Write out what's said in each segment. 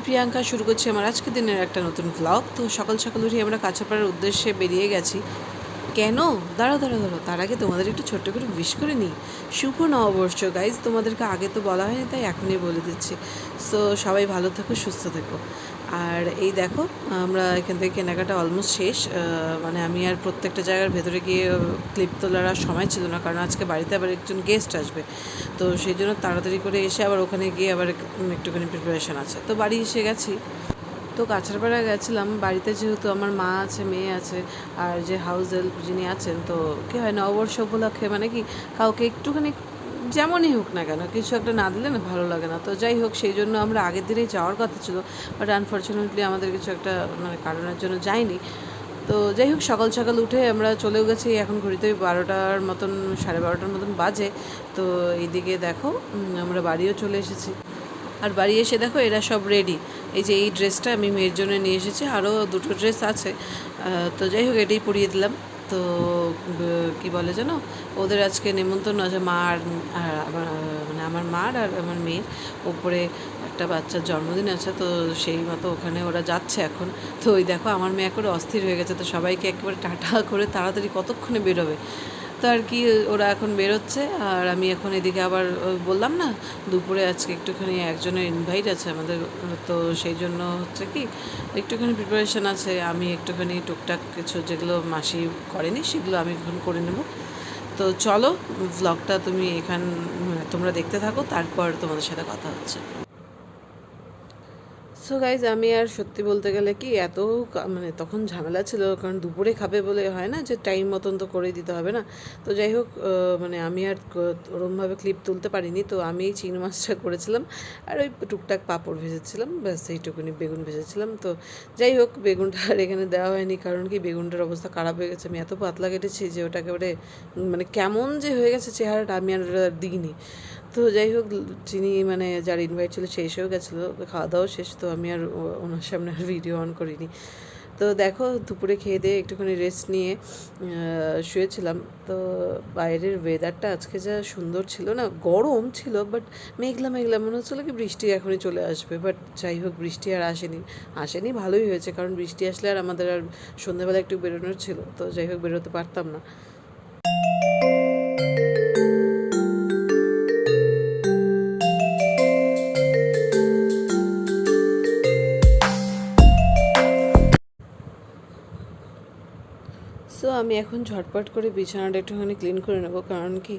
প্রিয়াঙ্কা, শুরু করছি আমার আজকের দিনের একটা নতুন ব্লগ। তো সকাল সকাল উঠে আমরা কাঁচাপাড়ার উদ্দেশ্যে বেরিয়ে গেছি। কেন? দাঁড়াও দাঁড়াও দাঁড়াও, তার আগে তোমাদের একটু ছোট্ট করে উইশ করে নিই। শুভ নববর্ষ গাইজ, তোমাদেরকে আগে তো বলা হয়নি, তাই এখনই বলে দিচ্ছি। সো সবাই ভালো থেকো, সুস্থ থেকো। আর এই দেখো, আমরা এখান থেকে কেনাকাটা অলমোস্ট শেষ। মানে আমি আর প্রত্যেকটা জায়গার ভেতরে গিয়ে ক্লিপ তোলার আর সময় ছিল না, কারণ আজকে বাড়িতে আবার একজন গেস্ট আসবে। তো সেই জন্য তাড়াতাড়ি করে এসে আবার ওখানে গিয়ে আবার একটুখানি প্রিপারেশান আছে। তো বাড়ি এসে গেছি। তো কাছাড়পাড়া গেছিলাম বাড়িতে, যেহেতু আমার মা আছে, মেয়ে আছে, আর যে হাউস হেল্প যিনি আছেন। তো কী হয়, নববর্ষ উপলক্ষে মানে কি কাউকে একটুখানি যেমনই হোক না কেন কিছু একটা না দিলে না ভালো লাগে না। তো যাই হোক, সেই জন্য আমরা আগের দিনেই যাওয়ার কথা ছিল, বাট আনফর্চুনেটলি আমাদের কিছু একটা মানে কারণের জন্য যাইনি। তো যাই হোক, সকাল সকাল উঠে আমরা চলেও গেছি। এখন ঘড়িতে 12টার মতন, 12:30টার মতন বাজে। তো এইদিকে দেখো, আমরা বাড়িও চলে এসেছি। আর বাড়ি এসে দেখো এরা সব রেডি। এই যে এই ড্রেসটা আমি মেয়ের জন্য নিয়ে এসেছি, আরও দুটো ড্রেস আছে। তো যাই হোক, এটাই পরিয়ে দিলাম। তো কি বলে যেন, ওদের আজকে নেমন্তন্ন আছে, মা আর আমার মানে আমার মার আর আমার মেয়ের ওপরে একটা বাচ্চার জন্মদিন আছে। তো সেই মতো ওখানে ওরা যাচ্ছে এখন। তো ওই দেখো, আমার মেয়ে করে অস্থির হয়ে গেছে। তো সবাইকে একেবারে টাটা করে তাড়াতাড়ি কতক্ষণে বেরোবে। তো আর কি, ওরা এখন বেরোচ্ছে। আর আমি এখন এদিকে আবার বললাম না, দুপুরে আজকে একটুখানি একজনের ইনভাইট আছে আমাদের। তো সেই জন্য হচ্ছে কি, একটুখানি প্রিপারেশান আছে। আমি একটুখানি টুকটাক কিছু যেগুলো মাসি করেনি সেগুলো আমি এখন করে নেব। তো চলো, ভ্লগটা তুমি তোমরা দেখতে থাকো, তারপর তোমাদের সাথে কথা হচ্ছে। সো গাইজ, আমি আর সত্যি বলতে গেলে কি এত মানে তখন ঝামেলা ছিল, কারণ দুপুরে খাবে বলে হয় না যে টাইম মতন তো করে দিতে হবে না। তো যাই হোক, মানে আমি আর ওরমভাবে ক্লিপ তুলতে পারিনি। তো আমি এই চিংড়ি মাছটা করেছিলাম, আর ওই টুকটাক পাঁপড় ভেজেছিলাম, ব্যাস এইটুকুনি, বেগুন ভেজেছিলাম। তো যাই হোক, বেগুনটা আর এখানে দেওয়া হয়নি, কারণ কি বেগুনটার অবস্থা খারাপ হয়ে গেছে। আমি এত পাতলা কেটেছি যে ওটা একেবারে মানে কেমন যে হয়ে গেছে চেহারাটা, আমি আর দিইনি। তো যাই হোক, যিনি মানে যার ইনভাইট ছিল সে এসেও গেছিলো, খাওয়া দাওয়া শেষ। তো আমি আর ওনার সামনে আর ভিডিও অন করিনি। তো দেখো, দুপুরে খেয়ে দিয়ে একটুখানি রেস্ট নিয়ে শুয়েছিলাম। তো বাইরের ওয়েদারটা আজকে যা সুন্দর ছিল না, গরম ছিল বাট মেঘলা মেঘলা, মনে হচ্ছিলো কি বৃষ্টি এখনই চলে আসবে। বাট যাই হোক, বৃষ্টি আর আসেনি, ভালোই হয়েছে, কারণ বৃষ্টি আসলে আর আমাদের আর সন্ধ্যাবেলা একটু বেরোনোর ছিল। তো যাই হোক, বেরোতে পারতাম না। সো আমি এখন ঝটপট করে বিছানাটা একটুখানি ক্লিন করে নেবো, কারণ কি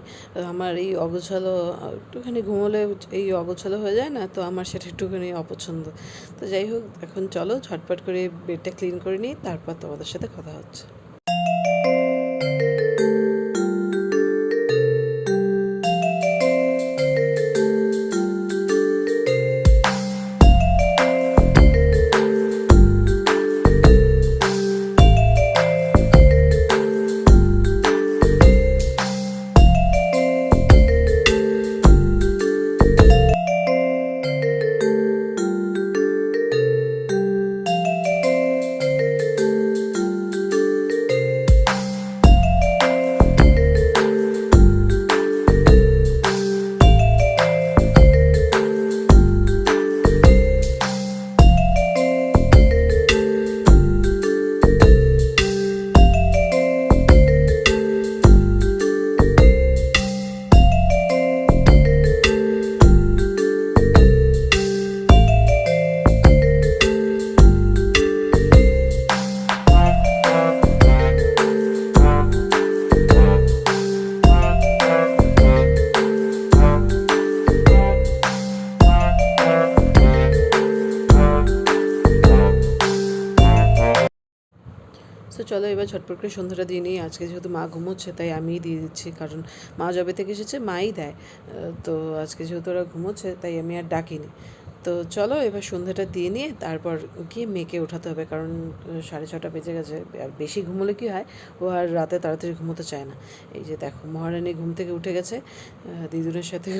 আমার এই অগোছালো, একটুখানি ঘুমোলে এই অগোছালো হয়ে যায় না, তো আমার সেটা একটুখানি অপছন্দ। তো যাই হোক, এখন চলো ঝটপট করে বেডটা ক্লিন করে নিই, তারপর তোমাদের সাথে কথা হচ্ছে। সো চলো এবার ঝটপট করে সন্ধ্যাটা দিয়ে নিই। আজকে যেহেতু মা ঘুমোচ্ছে তাই আমিই দিয়ে দিচ্ছি, কারণ মা যবে থেকে এসেছে মাই দেয়। তো আজকে যেহেতু ওরা ঘুমোচ্ছে তাই আমি আর ডাকিনি। তো চলো এবার সন্ধ্যাটা দিয়ে নিয়ে তারপর গিয়ে মেয়েকে ওঠাতে হবে, কারণ 6:30 বেজে গেছে। আর বেশি ঘুমোলে কী হয়, ও আর রাতে তাড়াতাড়ি ঘুমোতে চায় না। এই যে দেখো, মহারানী ঘুম থেকে উঠে গেছে, দিদুনের সাথে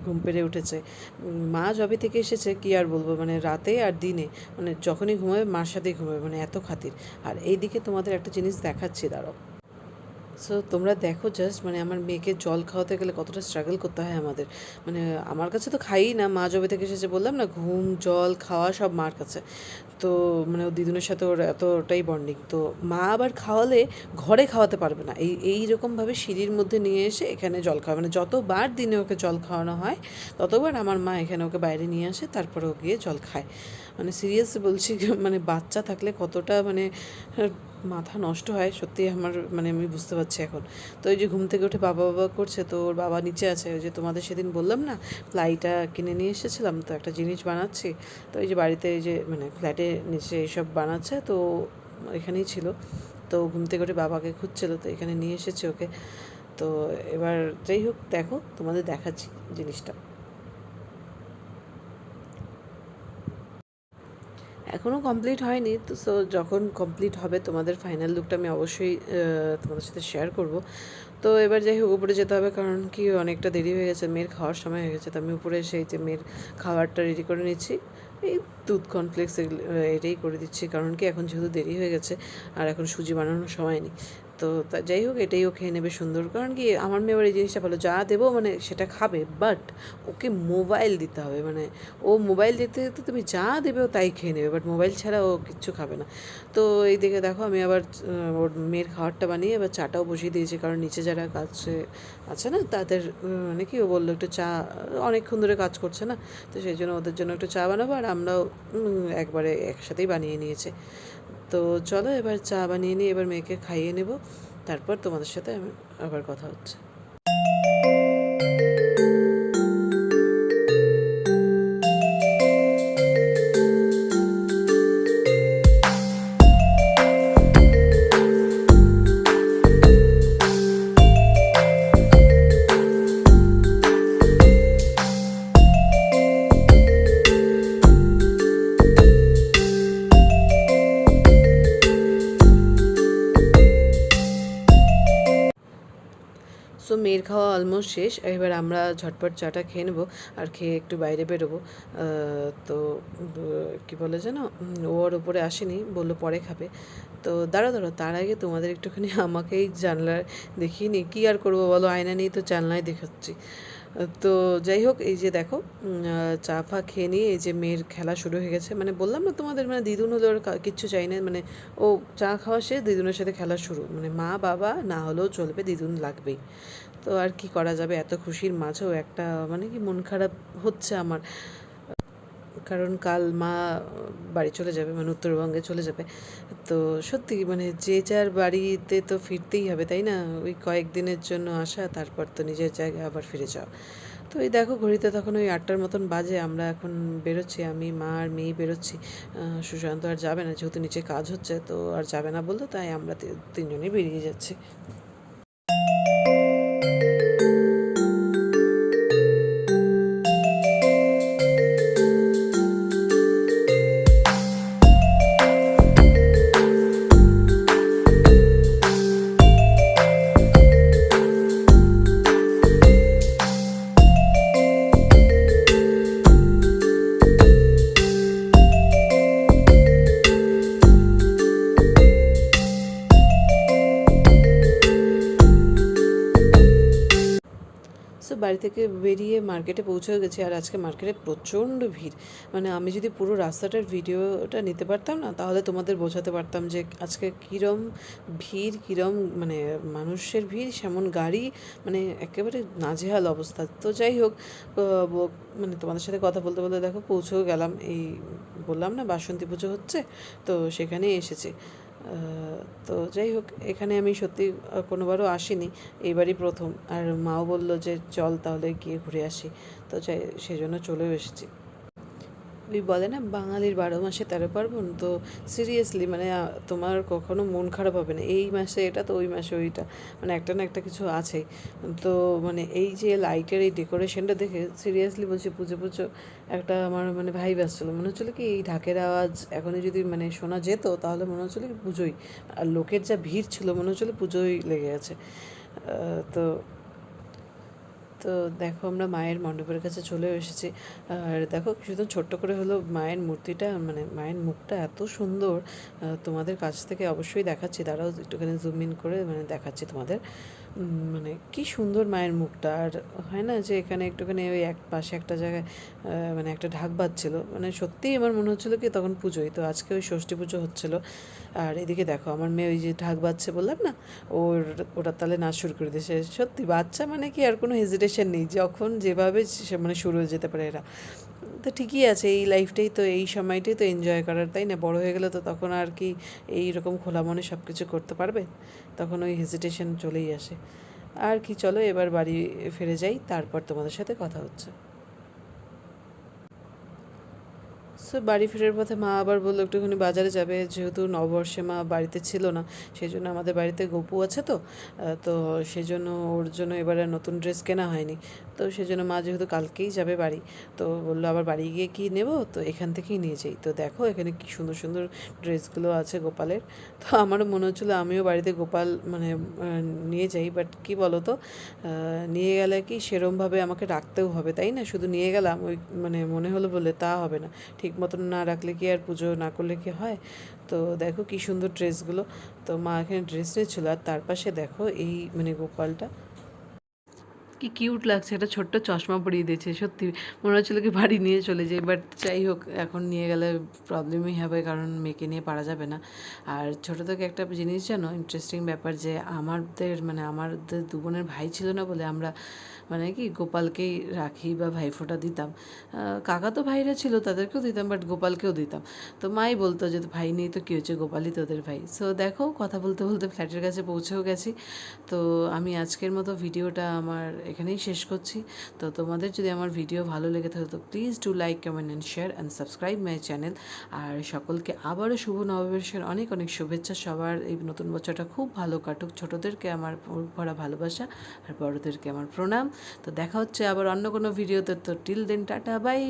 ঘুম পেড়ে উঠেছে। মা যবে থেকে এসেছে কী আর বলবো, মানে রাতে আর দিনে মানে যখনই ঘুমাবে মার সাথেই ঘুমাবে, মানে এত খাতির। আর এইদিকে তোমাদের একটা জিনিস দেখাচ্ছি, দাঁড়াও। সো তোমরা দেখো জাস্ট, মানে আমার মেয়েকে জল খাওয়াতে গেলে কতটা স্ট্রাগল করতে হয় আমাদের। মানে আমার কাছে তো খাইই না, মা যবে থেকে এসেছে বললাম না, ঘুম জল খাওয়া সব মার কাছে। তো মানে ওর দিদুনের সাথে ওর এতটাই বন্ডিং, তো মা আবার খাওয়ালে ঘরে খাওয়াতে পারবে না, এইরকমভাবে সিঁড়ির মধ্যে নিয়ে এসে এখানে জল খাওয়া, মানে যতবার দিনে ওকে জল খাওয়ানো হয় ততবার আমার মা এখানে ওকে বাইরে নিয়ে আসে, তারপরে ও গিয়ে জল খায়। মানে সিরিয়াসলি বলছি, মানে বাচ্চা থাকলে কতটা মানে মাথা নষ্ট হয় সত্যি আমার, মানে আমি বুঝতে পারছি এখন। তো এই যে ঘুম থেকে উঠে বাবা বাবা করছে, তো ওর বাবা নিচে আছে, ওই যে তোমাদের সেদিন বললাম না প্লাইটা কিনে নিয়ে এসেছিলাম, তো একটা জিনিস বানাচ্ছি। তো এই যে বাড়িতে এই যে মানে ফ্ল্যাটে নিচে এইসব বানাচ্ছে, তো এখানেই ছিল। তো ঘুম থেকে উঠে বাবাকে খুঁজছিল, তো এখানে নিয়ে এসেছে ওকে। তো এবার যাই হোক, দেখো তোমাদের দেখাচ্ছি জিনিসটা। এখনও কমপ্লিট হয়নি, তো সো যখন কমপ্লিট হবে তোমাদের ফাইনাল লুকটা আমি অবশ্যই তোমাদের সাথে শেয়ার করব। তো এবার যাই হোক, উপরে যেতে হবে, কারণ কি অনেকটা দেরি হয়ে গেছে, মেয়ের খাওয়ার সময় হয়ে গেছে। তো আমি উপরে এসে এই যে মেয়ের খাবারটা রেডি করে নিচ্ছি, এই দুধ কর্নফ্লেক্স এটাই করে দিচ্ছি, কারণ কি এখন যেহেতু দেরি হয়ে গেছে আর এখন সুজি বানানোর সময় নেই। তো যাই হোক, এটাই ও খেয়ে নেবে সুন্দর, কারণ কি আমার মেয়ে আবার এই জিনিসটা ভালো, যা দেবো মানে সেটা খাবে, বাট ওকে মোবাইল দিতে হবে। মানে ও মোবাইল দিতে দিতে তুমি যা দেবে ও তাই খেয়ে নেবে, বাট মোবাইল ছাড়া ও কিচ্ছু খাবে না। তো এই দিকে দেখো, আমি আবার ওর মেয়ের খাবারটা বানিয়ে এবার চাটাও বসিয়ে দিয়েছি, কারণ নিচে যারা কাছে আছে না তাদের মানে কি ও বললো একটু চা, অনেকক্ষণ ধরে কাজ করছে না, তো সেই জন্য ওদের জন্য একটু চা বানাবো, আর আমরাও একবারে একসাথেই বানিয়ে নিয়েছে। তো চলো এবার চা বানিয়ে নিয়ে এবার মেয়েকে খাইয়ে নেব, তারপর তোমাদের সাথে আমি আবার কথা হচ্ছে। সো মেয়ের খাওয়া অলমোস্ট শেষ, এবার আমরা ঝটপট চাটা খেয়ে নেবো, আর খেয়ে একটু বাইরে বেরোবো। তো কী বলে যেন, ও ওর উপরে আসেনি, বললো পরে খাবে। তো দাঁড়াও দাঁড়াও, তার আগে তোমাদের একটুখানি আমাকেই জানলার দেখিয়ে নিই, কী আর করবো বলো, আয়না নেই তো জানলায় দেখাচ্ছি। তো যাই হোক, এই যে দেখো চা ফা খেয়ে নিয়ে এই যে মেয়ের খেলা শুরু হয়ে গেছে, মানে বললাম না তোমাদের, মানে দিদুন হলে ওর কিচ্ছু চাই না, মানে ও চা খাওয়া শেষ দিদুনের সাথে খেলা শুরু, মানে মা বাবা না হলেও চলবে, দিদুন লাগবেই। তো আর কি করা যাবে, এত খুশির মাঝেও একটা মানে কি মন খারাপ হচ্ছে আমার, কারণ কাল মা বাড়ি চলে যাবে, মানে উত্তরবঙ্গে চলে যাবে। তো সত্যি মানে যে যার বাড়িতে তো ফিরতেই হবে, তাই না? ওই কয়েকদিনের জন্য আসা, তারপর তো নিজের জায়গায় আবার ফিরে যাওয়া। তো এই দেখো ঘড়িতে তখন ওই 8টার মতন বাজে, আমরা এখন বেরোচ্ছি, আমি মা আর মেয়ে বেরোচ্ছি। সুশান্ত আর যাবে না, যেহেতু নিচে কাজ হচ্ছে, তো আর যাবে না বললো, তাই আমরা তিনজনেই বেরিয়ে যাচ্ছি। সো বাড়ি থেকে বেরিয়ে মার্কেটে পৌঁছেও গেছি, আর আজকে মার্কেটে প্রচণ্ড ভিড়। মানে আমি যদি পুরো রাস্তাটার ভিডিওটা নিতে পারতাম না, তাহলে তোমাদের বোঝাতে পারতাম যে আজকে কীরম ভিড়, কীরম মানে মানুষের ভিড়, সেমন গাড়ি, মানে একেবারে নাজেহাল অবস্থা। তো যাই হোক, মানে তোমাদের সাথে কথা বলতে বলতে দেখো পৌঁছেও গেলাম, এই বললাম না বাসন্তী পুজো হচ্ছে, তো সেখানেই এসেছি। তো যাই হোক, এখানে আমি সত্যি কোনোবারও আসিনি, এইবারই প্রথম। আর মাও বললো যে চল তাহলে গিয়ে ঘুরে আসি, তো যাই সেই জন্য চলেও এসেছি। ওই বলে না বাঙালির 12 মাসে 13 পার্বণ, তো সিরিয়াসলি মানে তোমার কখনো মন খারাপ হবে না, এই মাসে এটা তো ওই মাসে ওইটা, মানে একটা না একটা কিছু আছেই। তো মানে এই যে লাইটের এই ডেকোরেশনটা দেখে সিরিয়াসলি বলছি, পুজো পুজো একটা আমার মানে ভাইব আসছিলো, মনে হচ্ছিলো কি এই ঢাকের আওয়াজ এখনই যদি মানে শোনা যেত, তাহলে মনে হচ্ছিলো কি পুজোই। আর লোকের যা ভিড় ছিল, মনে হচ্ছিলো পুজোই লেগে গেছে। তো তো দেখো আমরা মায়ের মণ্ডপের কাছে চলে এসেছি। আর দেখো শুধু ছোট্ট করে হলো মায়ের মূর্তিটা, মানে মায়ের মুখটা এত সুন্দর, তোমাদের কাছ থেকে অবশ্যই দেখাচ্ছি, দাঁড়াও একটুখানি জুম ইন করে মানে দেখাচ্ছি তোমাদের। মানে কি সুন্দর মায়ের মুখটা। আর হয় না যে এখানে একটুখানি ওই এক পাশে একটা জায়গায় মানে একটা ঢাক বাজছিল, মানে সত্যিই আমার মনে হচ্ছিলো কি তখন পুজোই তো, আজকে ওই ষষ্ঠী পুজো হচ্ছিলো। আর এদিকে দেখো আমার মেয়ে ওই যে ঢাক বাজছে বললাম না, ওর ওটার তালে নাচ শুরু করে দিয়েছে। সত্যি বাচ্চা মানে কি আর কোনো হেজিটেশন নেই, যখন যেভাবে সে মানে শুরু হয়ে যেতে পারে এরা। তো ঠিকই আছে, এই লাইফটাই তো, এই সময়টাই তো এনজয় করার, তাই না? বড় হয়ে গেলে তো তখন আর কি এই রকম খোলা মনে সব কিছু করতে পারবে, তখন ওই হেজিটেশন চলেই আসে। আর কি, চলো এবার বাড়ি ফিরে যাই, তারপর তোমাদের সাথে কথা হচ্ছে। সো বাড়ি ফেরার পথে মা আবার বললো একটুখানি বাজারে যাবে, যেহেতু নববর্ষে মা বাড়িতে ছিল না, সেই জন্য আমাদের বাড়িতে গপু আছে তো, তো সেই জন্য ওর জন্য এবারে নতুন ড্রেস কেনা হয়নি। তো সেই জন্য মা যেহেতু কালকেই যাবে বাড়ি, তো বললো আবার বাড়ি গিয়ে কী নেবো, তো এখান থেকেই নিয়ে যাই। তো দেখো এখানে কি সুন্দর সুন্দর ড্রেসগুলো আছে গোপালের। তো আমারও মনে হচ্ছিলো আমিও বাড়িতে গোপাল মানে নিয়ে যাই, বাট কী বলো তো, নিয়ে গেলে কি সেরমভাবে আমাকে রাখতেও হবে, তাই না? শুধু নিয়ে গেলাম ওই মানে মনে হলো বলে তা হবে না, ঠিক মতন না রাখলে কি আর পুজো না করলে কি হয়। তো দেখো কি সুন্দর ড্রেসগুলো। তো মা এখানে ড্রেস নিয়েছিল, আর তার পাশে দেখো এই মানে গোপালটা কি কিউট লাগছে, একটা ছোট্ট চশমা পরিয়ে দিয়েছে। সত্যি মনে হচ্ছিলো কি বাড়ি নিয়ে চলে যাই, বাট যাই হোক এখন নিয়ে গেলে প্রবলেমই হবে, কারণ মেয়েকে নিয়ে পারা যাবে না। আর ছোটো থেকে একটা জিনিস জানো, ইন্টারেস্টিং ব্যাপার, যে আমাদের দু বোনের ভাই ছিল না বলে আমরা মানে কি গোপালকেই রাখি বা ভাইফোঁটা দিতাম। কাকা তো ভাইরা ছিল তাদেরকেও দিতাম, বাট গোপালকেও দিতাম। তো মাই বলতো যে ভাই নেই তো কী হচ্ছে, গোপালই তোদের ভাই। সো দেখো কথা বলতে বলতে ফ্ল্যাটের কাছে পৌঁছেও গেছি। তো আমি আজকের মতো ভিডিওটা আমার এখানেই শেষ করছি। তো তোমাদের যদি আমার ভিডিও ভালো লেগে থাকে তো please do like, comment and share and subscribe my channel. আর সকলকে আবারও শুভ নববর্ষের অনেক অনেক শুভেচ্ছা। সবার এই নতুন বছরটা খুব ভালো কাটুক। ছোটোদেরকে আমার ভরা ভালোবাসা, আর বড়োদেরকে আমার প্রণাম। তো দেখা হচ্ছে আবার অন্য কোনো ভিডিওতে। তো টিল দেন টাটা বাই।